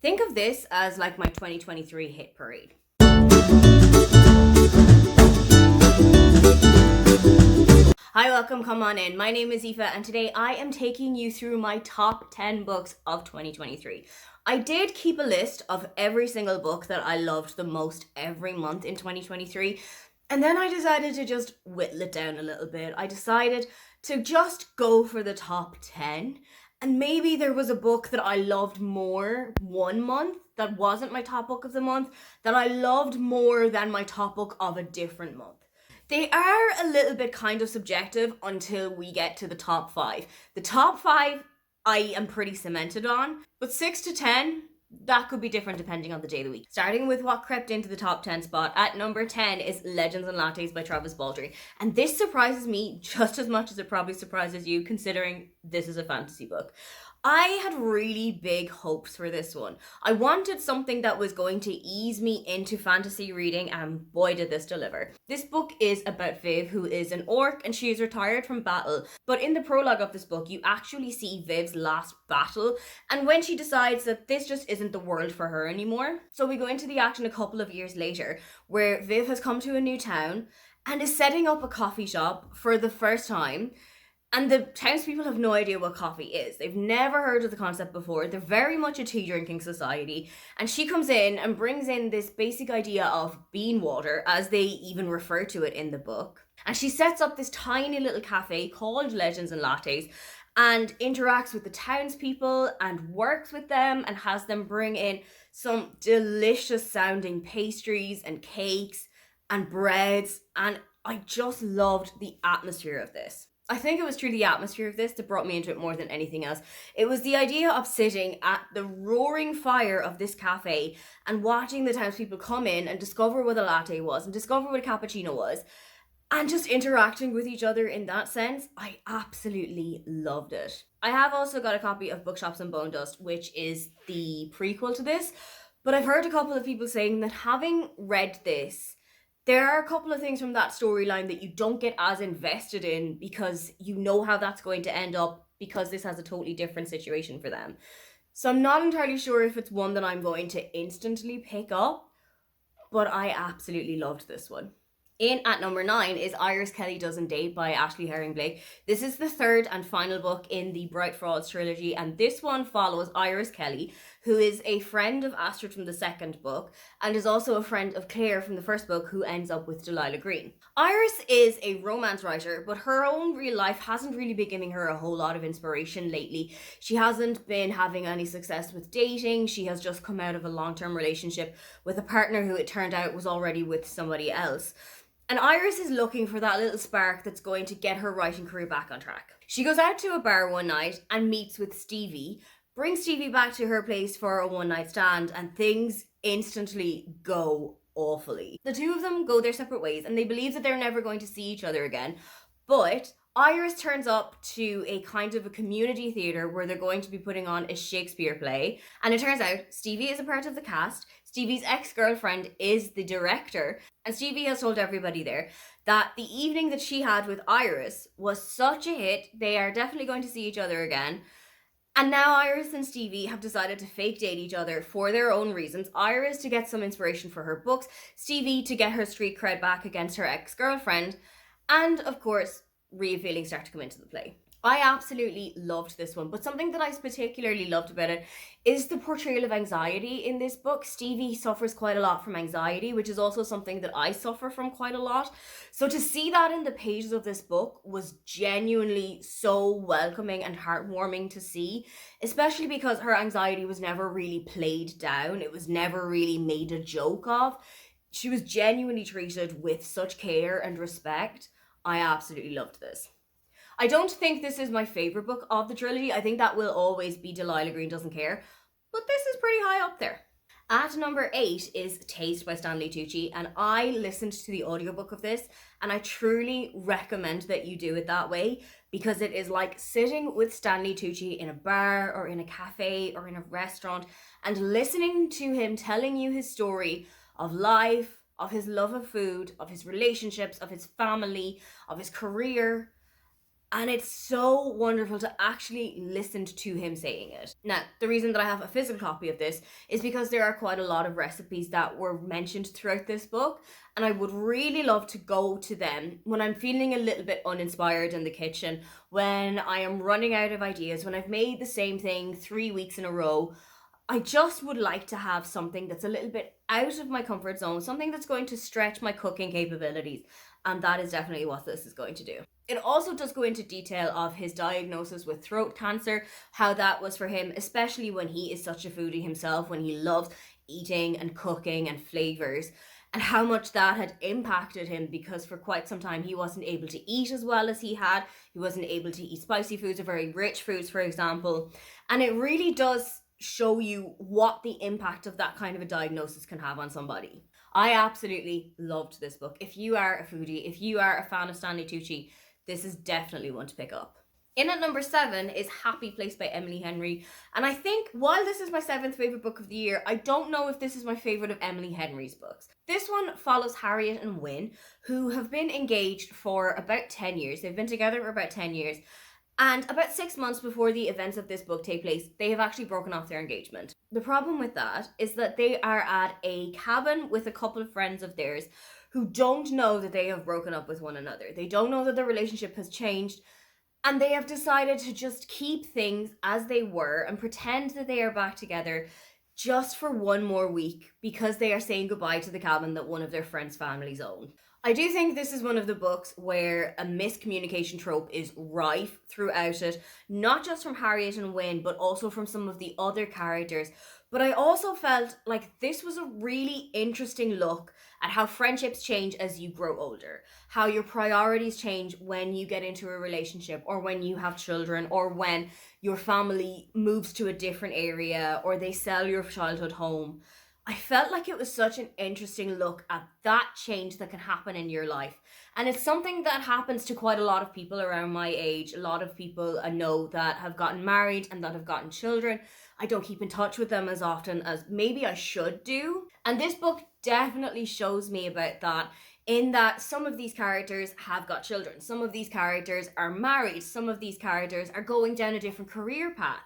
Think of this as like my 2023 hit parade. Hi, welcome, come on in. My name is Aoife, and today I am taking you through my top 10 books of 2023. I did keep a list of every single book that I loved the most every month in 2023, and then I decided to just whittle it down a little bit. I decided to just go for the top 10, and maybe there was a book that I loved more one month that wasn't my top book of the month that I loved more than my top book of a different month. They are a little bit kind of subjective until we get to the top five. The top five, I am pretty cemented on, but 6 to 10, that could be different depending on the day of the week. Starting with what crept into the top 10 spot, at number 10 is Legends and Lattes by Travis Baldree. And this surprises me just as much as it probably surprises you, considering this is a fantasy book. I had really big hopes for this one. I wanted something that was going to ease me into fantasy reading, and boy did this deliver. This book is about Viv, who is an orc and she is retired from battle. But in the prologue of this book, you actually see Viv's last battle and when she decides that this just isn't the world for her anymore. So we go into the action a couple of years later, where Viv has come to a new town and is setting up a coffee shop for the first time. And the townspeople have no idea what coffee is. They've never heard of the concept before. They're very much a tea drinking society. And she comes in and brings in this basic idea of bean water, as they even refer to it in the book. And she sets up this tiny little cafe called Legends and Lattes and interacts with the townspeople and works with them and has them bring in some delicious sounding pastries and cakes and breads. And I just loved the atmosphere of this. I think it was truly the atmosphere of this that brought me into it more than anything else. It was the idea of sitting at the roaring fire of this cafe and watching the townspeople come in and discover what a latte was and discover what a cappuccino was and just interacting with each other in that sense. I absolutely loved it. I have also got a copy of Bookshops and Bone Dust, which is the prequel to this, but I've heard a couple of people saying that having read this, there are a couple of things from that storyline that you don't get as invested in because you know how that's going to end up because this has a totally different situation for them. So I'm not entirely sure if it's one that I'm going to instantly pick up, but I absolutely loved this one. In at number 9 is Iris Kelly Doesn't Date by Ashley Herring Blake. This is the third and final book in the Bright Frauds trilogy, and this one follows Iris Kelly, who is a friend of Astrid from the second book, and is also a friend of Claire from the first book, who ends up with Delilah Green. Iris is a romance writer, but her own real life hasn't really been giving her a whole lot of inspiration lately. She hasn't been having any success with dating. She has just come out of a long-term relationship with a partner who it turned out was already with somebody else. And Iris is looking for that little spark that's going to get her writing career back on track. She goes out to a bar one night and meets with Stevie, brings Stevie back to her place for a one-night stand, and things instantly go awfully. The two of them go their separate ways and they believe that they're never going to see each other again. But Iris turns up to a kind of a community theatre where they're going to be putting on a Shakespeare play. And it turns out Stevie is a part of the cast. Stevie's ex-girlfriend is the director. And Stevie has told everybody there that the evening that she had with Iris was such a hit, they are definitely going to see each other again. And now Iris and Stevie have decided to fake date each other for their own reasons. Iris to get some inspiration for her books, Stevie to get her street cred back against her ex-girlfriend, and of course, real feelings start to come into the play. I absolutely loved this one, but something that I particularly loved about it is the portrayal of anxiety in this book. Stevie suffers quite a lot from anxiety, which is also something that I suffer from quite a lot. So to see that in the pages of this book was genuinely so welcoming and heartwarming to see, especially because her anxiety was never really played down. It was never really made a joke of. She was genuinely treated with such care and respect. I absolutely loved this. I don't think this is my favourite book of the trilogy. I think that will always be Delilah Green Doesn't Care, but this is pretty high up there. At number 8 is Taste by Stanley Tucci, and I listened to the audiobook of this and I truly recommend that you do it that way, because it is like sitting with Stanley Tucci in a bar or in a cafe or in a restaurant and listening to him telling you his story of life, of his love of food, of his relationships, of his family, of his career. And it's so wonderful to actually listen to him saying it. Now, the reason that I have a physical copy of this is because there are quite a lot of recipes that were mentioned throughout this book, and I would really love to go to them when I'm feeling a little bit uninspired in the kitchen, when I am running out of ideas, when I've made the same thing 3 weeks in a row. I just would like to have something that's a little bit out of my comfort zone, something that's going to stretch my cooking capabilities, and that is definitely what this is going to do. It also does go into detail of his diagnosis with throat cancer, how that was for him, especially when he is such a foodie himself, when he loves eating and cooking and flavors, and how much that had impacted him because for quite some time he wasn't able to eat as well as he had. He wasn't able to eat spicy foods or very rich foods, for example. And it really does show you what the impact of that kind of a diagnosis can have on somebody. I absolutely loved this book. If you are a foodie, if you are a fan of Stanley Tucci, this is definitely one to pick up. In at number 7 is Happy Place by Emily Henry. And I think while this is my 7th favourite book of the year, I don't know if this is my favourite of Emily Henry's books. This one follows Harriet and Wynne, who have been engaged for about 10 years. They've been together for about 10 years. And about 6 months before the events of this book take place, they have actually broken off their engagement. The problem with that is that they are at a cabin with a couple of friends of theirs who don't know that they have broken up with one another. They don't know that their relationship has changed, and they have decided to just keep things as they were and pretend that they are back together just for one more week because they are saying goodbye to the cabin that one of their friends' families own. I do think this is one of the books where a miscommunication trope is rife throughout it, not just from Harriet and Wynne, but also from some of the other characters. But I also felt like this was a really interesting look at how friendships change as you grow older, how your priorities change when you get into a relationship or when you have children or when your family moves to a different area or they sell your childhood home. I felt like it was such an interesting look at that change that can happen in your life. And it's something that happens to quite a lot of people around my age. A lot of people I know that have gotten married and that have gotten children. I don't keep in touch with them as often as maybe I should do. And this book definitely shows me about that, in that some of these characters have got children. Some of these characters are married. Some of these characters are going down a different career path.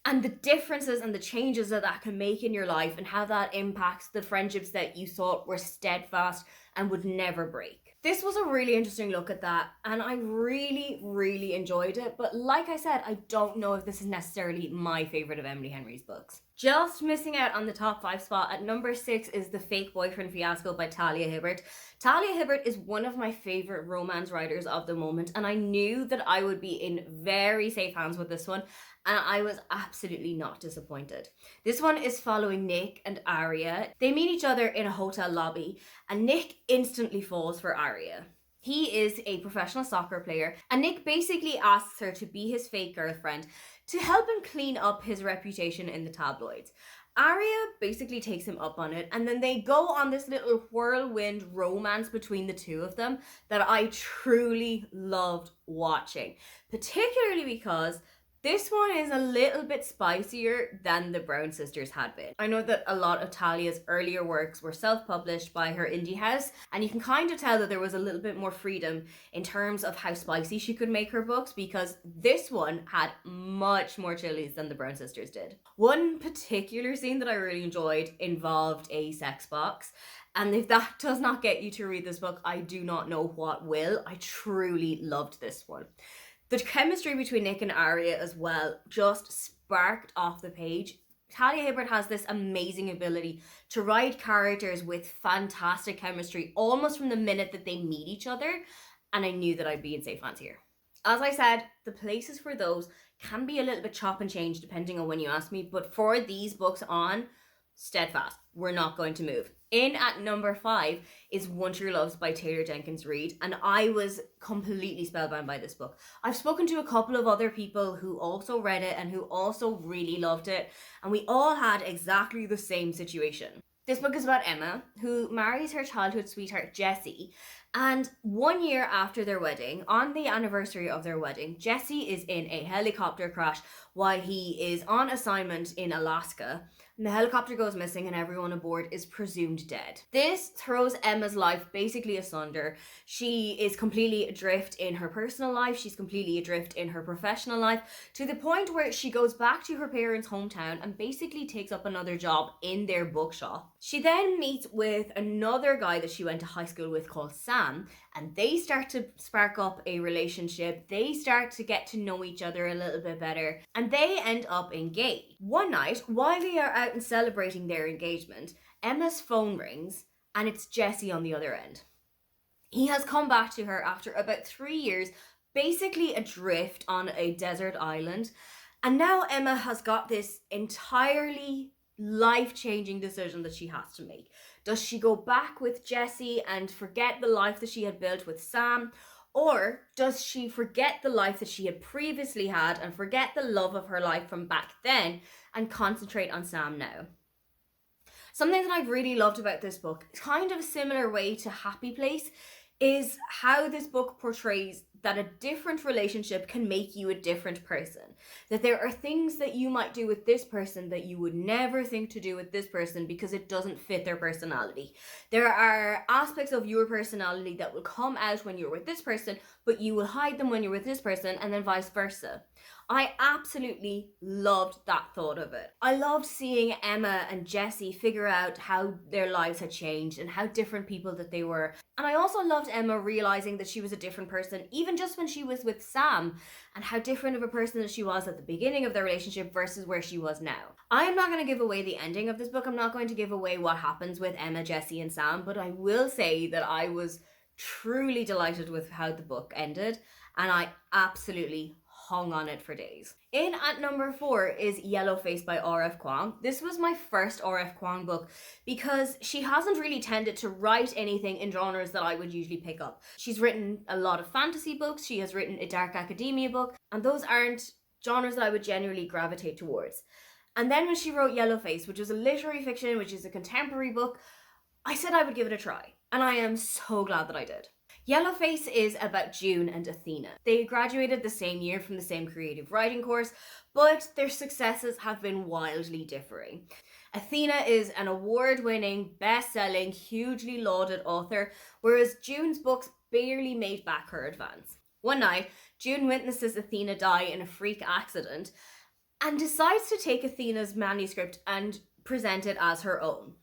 And the differences and the changes that that can make in your life and how that impacts the friendships that you thought were steadfast and would never break. This was a really interesting look at that, and I really, really enjoyed it. But like I said, I don't know if this is necessarily my favourite of Emily Henry's books. Just missing out on the top 5 spot at number 6 is The Fake Boyfriend Fiasco by Talia Hibbert. Talia Hibbert is one of my favourite romance writers of the moment, and I knew that I would be in very safe hands with this one, and I was absolutely not disappointed. This one is following Nick and Aria. They meet each other in a hotel lobby, and Nick instantly falls for Aria. He is a professional soccer player, and Nick basically asks her to be his fake girlfriend to help him clean up his reputation in the tabloids. Aria basically takes him up on it, and then they go on this little whirlwind romance between the two of them that I truly loved watching, particularly because this one is a little bit spicier than the Brown sisters had been. I know that a lot of Talia's earlier works were self-published by her indie house, and you can kind of tell that there was a little bit more freedom in terms of how spicy she could make her books, because this one had much more chilies than the Brown sisters did. One particular scene that I really enjoyed involved a sex box, and if that does not get you to read this book, I do not know what will. I truly loved this one. The chemistry between Nick and Aria as well just sparked off the page. Talia Hibbert has this amazing ability to write characters with fantastic chemistry almost from the minute that they meet each other, and I knew that I'd be in safe hands here. As I said, the places for those can be a little bit chop and change depending on when you ask me, but for these books on, steadfast. We're not going to move. In at number 5 is One True Loves by Taylor Jenkins Reid, and I was completely spellbound by this book. I've spoken to a couple of other people who also read it and who also really loved it, and we all had exactly the same situation. This book is about Emma, who marries her childhood sweetheart Jessie, and 1 year after their wedding, on the anniversary of their wedding, Jesse is in a helicopter crash while he is on assignment in Alaska. and the helicopter goes missing and everyone aboard is presumed dead. This throws Emma's life basically asunder. She is completely adrift in her personal life, she's completely adrift in her professional life, to the point where she goes back to her parents' hometown and basically takes up another job in their bookshop. She then meets with another guy that she went to high school with called Sam, and they start to spark up a relationship. They start to get to know each other a little bit better, and they end up engaged. One night, while they are out and celebrating their engagement, Emma's phone rings and it's Jesse on the other end. He has come back to her after about 3 years, basically adrift on a desert island, and now Emma has got this entirely life-changing decision that she has to make. Does she go back with Jesse and forget the life that she had built with Sam? Or does she forget the life that she had previously had and forget the love of her life from back then and concentrate on Sam now? Something that I've really loved about this book, kind of a similar way to Happy Place, is how this book portrays that a different relationship can make you a different person. That there are things that you might do with this person that you would never think to do with this person because it doesn't fit their personality. There are aspects of your personality that will come out when you're with this person, but you will hide them when you're with this person, and then vice versa. I absolutely loved that thought of it. I loved seeing Emma and Jesse figure out how their lives had changed and how different people that they were. And I also loved Emma realizing that she was a different person, even just when she was with Sam, and how different of a person that she was at the beginning of their relationship versus where she was now. I am not going to give away the ending of this book. I'm not going to give away what happens with Emma, Jesse, and Sam, but I will say that I was truly delighted with how the book ended, and I absolutely hung on it for days. In at number 4 is Yellowface by R.F. Kuang. This was my first R.F. Kuang book because she hasn't really tended to write anything in genres that I would usually pick up. She's written a lot of fantasy books, she has written a dark academia book, and those aren't genres that I would generally gravitate towards. And then when she wrote Yellowface, which was a literary fiction, which is a contemporary book, I said I would give it a try, and I am so glad that I did. Yellowface is about June and Athena. They graduated the same year from the same creative writing course, but their successes have been wildly differing. Athena is an award-winning, best-selling, hugely lauded author, whereas June's books barely made back her advance. One night, June witnesses Athena die in a freak accident and decides to take Athena's manuscript and present it as her own.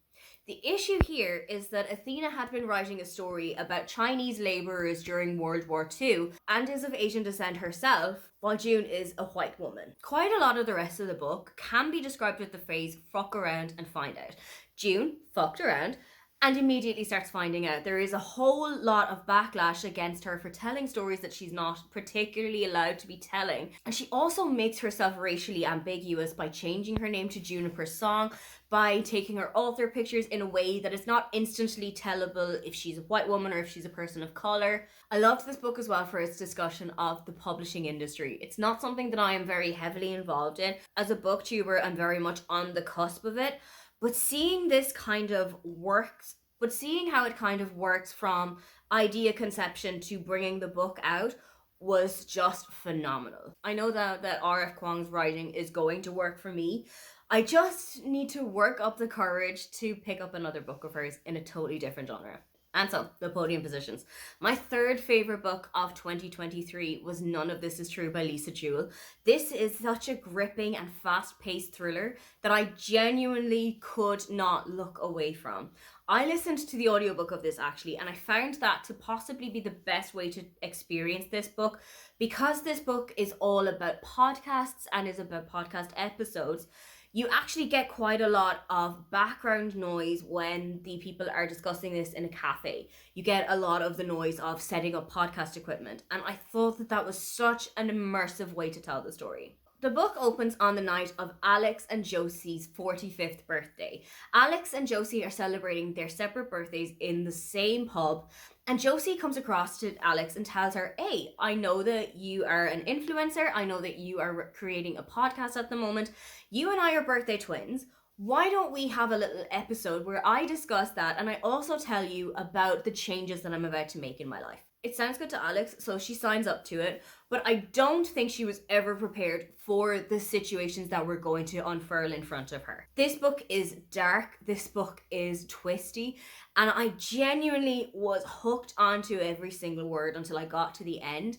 The issue here is that Athena had been writing a story about Chinese laborers during World War II and is of Asian descent herself, while June is a white woman. Quite a lot of the rest of the book can be described with the phrase fuck around and find out. June fucked around and immediately starts finding out. There is a whole lot of backlash against her for telling stories that she's not particularly allowed to be telling. And she also makes herself racially ambiguous by changing her name to Juniper Song, by taking her author pictures in a way that is not instantly tellable if she's a white woman or if she's a person of colour. I loved this book as well for its discussion of the publishing industry. It's not something that I am very heavily involved in. As a booktuber, I'm very much on the cusp of it. But seeing this kind of works, but seeing how it kind of works from idea conception to bringing the book out was just phenomenal. I know that R.F. Kuang's writing is going to work for me. I just need to work up the courage to pick up another book of hers in a totally different genre. And so, the podium positions. My third favourite book of 2023 was None of This Is True by Lisa Jewell. This is such a gripping and fast-paced thriller that I genuinely could not look away from. I listened to the audiobook of this actually, and I found that to possibly be the best way to experience this book, because this book is all about podcasts and is about podcast episodes. You actually get quite a lot of background noise when the people are discussing this in a cafe. You get a lot of the noise of setting up podcast equipment, and I thought that was such an immersive way to tell the story. The book opens on the night of Alex and Josie's 45th birthday. Alex and Josie are celebrating their separate birthdays in the same pub, and Josie comes across to Alex and tells her, hey, I know that you are an influencer. I know that you are creating a podcast at the moment. You and I are birthday twins. Why don't we have a little episode where I discuss that and I also tell you about the changes that I'm about to make in my life? It sounds good to Alex, so she signs up to it, but I don't think she was ever prepared for the situations that were going to unfurl in front of her. This book is dark, this book is twisty, and I genuinely was hooked onto every single word until I got to the end.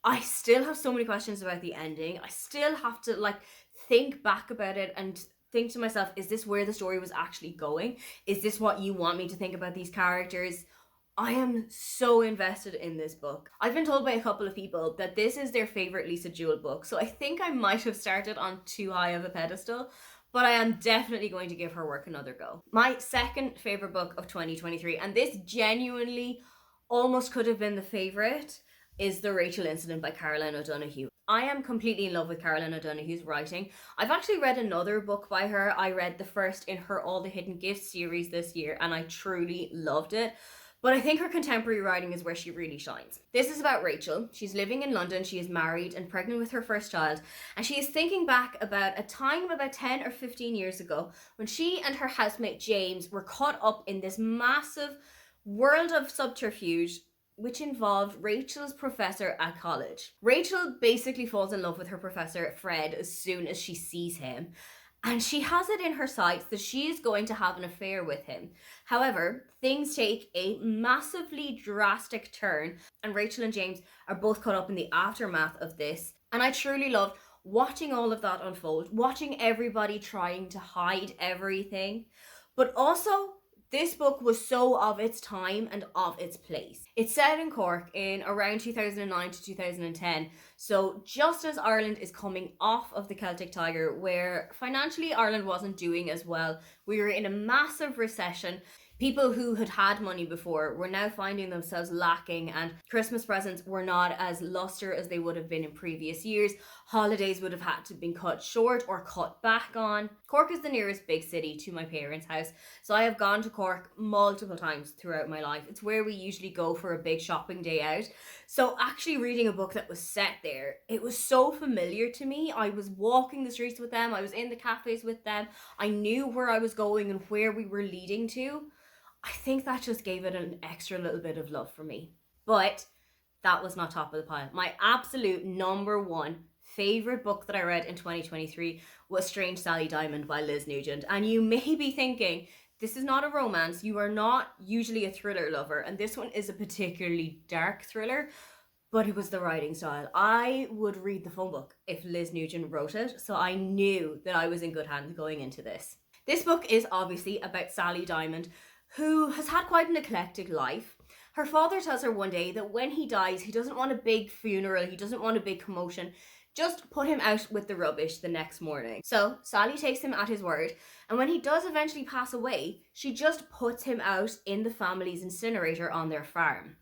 I still have so many questions about the ending. I still have to like think back about it and think to myself, is this where the story was actually going? Is this what you want me to think about these characters? I am so invested in this book. I've been told by a couple of people that this is their favorite Lisa Jewell book, so I think I might have started on too high of a pedestal, but I am definitely going to give her work another go. My second favorite book of 2023, and this genuinely almost could have been the favorite, is The Rachel Incident by Caroline O'Donoghue. I am completely in love with Caroline O'Donoghue's writing. I've actually read another book by her. I read the first in her All the Hidden Gifts series this year, and I truly loved it. But I think her contemporary writing is where she really shines. This is about Rachel. She's living in London, she is married and pregnant with her first child, and she is thinking back about a time about 10 or 15 years ago when she and her housemate James were caught up in this massive world of subterfuge which involved Rachel's professor at college. Rachel basically falls in love with her professor Fred as soon as she sees him, and she has it in her sights that she is going to have an affair with him. However, things take a massively drastic turn, and Rachel and James are both caught up in the aftermath of this. And I truly loved watching all of that unfold, watching everybody trying to hide everything. But also, this book was so of its time and of its place. It's set in Cork in around 2009 to 2010, so just as Ireland is coming off of the Celtic Tiger, where financially Ireland wasn't doing as well. We were in a massive recession. People who had had money before were now finding themselves lacking, and Christmas presents were not as luster as they would have been in previous years. Holidays would have had to be cut short or cut back on. Cork is the nearest big city to my parents' house, so I have gone to Cork multiple times throughout my life. It's where we usually go for a big shopping day out. So actually reading a book that was set there, it was so familiar to me. I was walking the streets with them, I was in the cafes with them, I knew where I was going and where we were leading to. I think that just gave it an extra little bit of love for me. But that was not top of the pile. My absolute number one favorite book that I read in 2023 was Strange Sally Diamond by Liz Nugent. And you may be thinking, this is not a romance. You are not usually a thriller lover. And this one is a particularly dark thriller. But it was the writing style. I would read the phone book if Liz Nugent wrote it. So I knew that I was in good hands going into this. This book is obviously about Sally Diamond, who has had quite an eclectic life. Her father tells her one day that when he dies, he doesn't want a big funeral, he doesn't want a big commotion, just put him out with the rubbish the next morning. So Sally takes him at his word, and when he does eventually pass away, she just puts him out in the family's incinerator on their farm.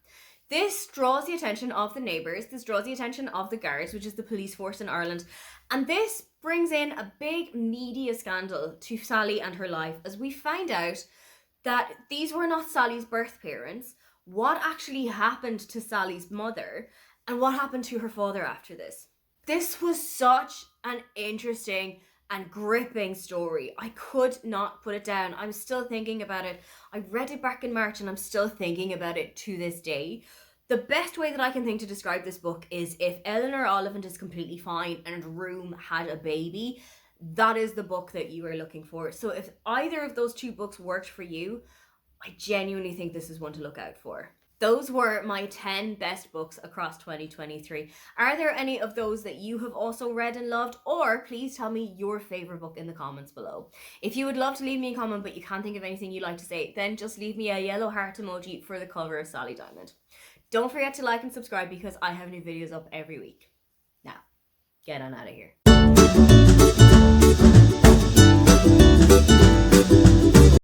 This draws the attention of the neighbours, this draws the attention of the guards, which is the police force in Ireland, and this brings in a big media scandal to Sally and her life, as we find out that these were not Sally's birth parents, what actually happened to Sally's mother, and what happened to her father after this. This was such an interesting and gripping story. I could not put it down. I'm still thinking about it. I read it back in March and I'm still thinking about it to this day. The best way that I can think to describe this book is if Eleanor Oliphant is completely fine and Room had a baby, that is the book that you are looking for. So if either of those two books worked for you, I genuinely think this is one to look out for. Those were my 10 best books across 2023. Are there any of those that you have also read and loved? Or please tell me your favourite book in the comments below. If you would love to leave me a comment but you can't think of anything you'd like to say, then just leave me a yellow heart emoji for the cover of Sally Diamond. Don't forget to like and subscribe because I have new videos up every week. Now, get on out of here.